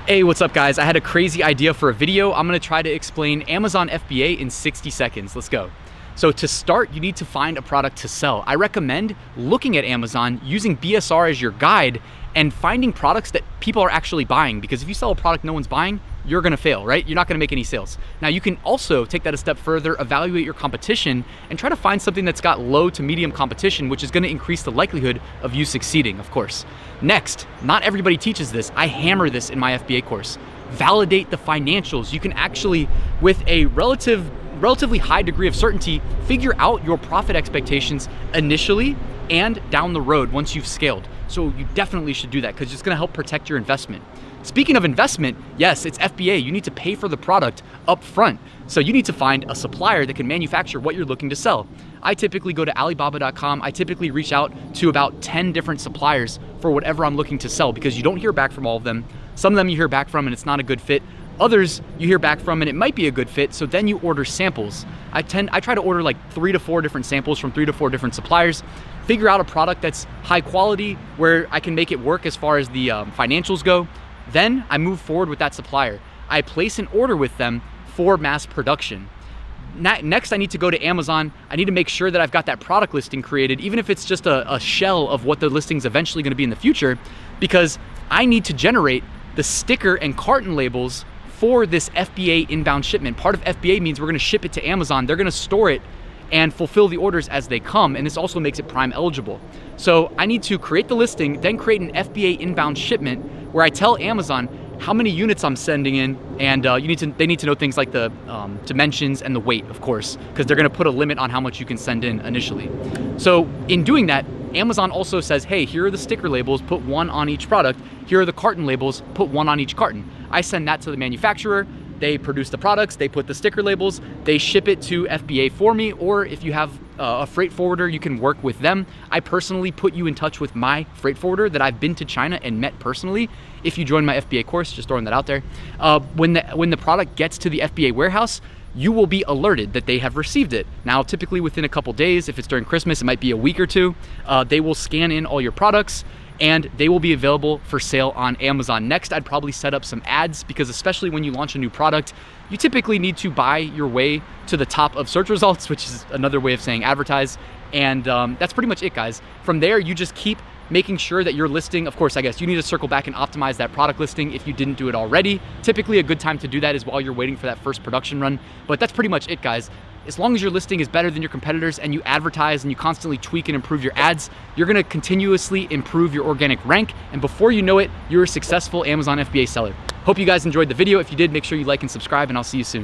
Hey, what's up guys? I had a crazy idea for a video. I'm gonna try to explain Amazon FBA in 60 seconds. Let's go. So to start, you need to find a product to sell. I recommend looking at Amazon, using BSR as your guide, and finding products that people are actually buying, because if you sell a product no one's buying, you're gonna fail, right? You're not gonna make any sales. Now you can also take that a step further, evaluate your competition, and try to find something that's got low to medium competition, which is gonna increase the likelihood of you succeeding, of course. Next, not everybody teaches this. I hammer this in my FBA course. Validate the financials. You can actually, with a relatively high degree of certainty, figure out your profit expectations initially and down the road once you've scaled. So you definitely should do that because it's gonna help protect your investment. Speaking of investment, yes, it's FBA. You need to pay for the product up front. So you need to find a supplier that can manufacture what you're looking to sell. I typically go to Alibaba.com. I typically reach out to about 10 different suppliers for whatever I'm looking to sell, because you don't hear back from all of them. Some of them you hear back from and it's not a good fit. Others you hear back from and it might be a good fit, so then you order samples. I try to order like 3 to 4 different samples from 3 to 4 different suppliers, figure out a product that's high quality where I can make it work as far as the financials go. Then I move forward with that supplier. I place an order with them for mass production. Next, I need to go to Amazon. I need to make sure that I've got that product listing created, even if it's just a shell of what the listing's eventually gonna be in the future, because I need to generate the sticker and carton labels for this FBA inbound shipment. Part of FBA means we're gonna ship it to Amazon. They're gonna store it and fulfill the orders as they come, and this also makes it Prime eligible. So I need to create the listing, then create an FBA inbound shipment where I tell Amazon how many units I'm sending in, and they need to know things like the dimensions and the weight, of course, because they're gonna put a limit on how much you can send in initially. So in doing that, Amazon also says, hey, here are the sticker labels, put 1 on each product. Here are the carton labels, put 1 on each carton. I send that to the manufacturer. They produce the products, they put the sticker labels, they ship it to FBA for me, or if you have a freight forwarder, you can work with them. I personally put you in touch with my freight forwarder that I've been to China and met personally. If you join my FBA course, just throwing that out there. When the product gets to the FBA warehouse, you will be alerted that they have received it. Now, typically within a couple days, if it's during Christmas, it might be a week or 2, they will scan in all your products and they will be available for sale on Amazon. Next, I'd probably set up some ads, because especially when you launch a new product, you typically need to buy your way to the top of search results, which is another way of saying advertise. And that's pretty much it, guys. From there, you just keep making sure that your listing, of course, I guess you need to circle back and optimize that product listing if you didn't do it already. Typically a good time to do that is while you're waiting for that first production run. But that's pretty much it, guys. As long as your listing is better than your competitors and you advertise and you constantly tweak and improve your ads, you're gonna continuously improve your organic rank. And before you know it, you're a successful Amazon FBA seller. Hope you guys enjoyed the video. If you did, make sure you like and subscribe, and I'll see you soon.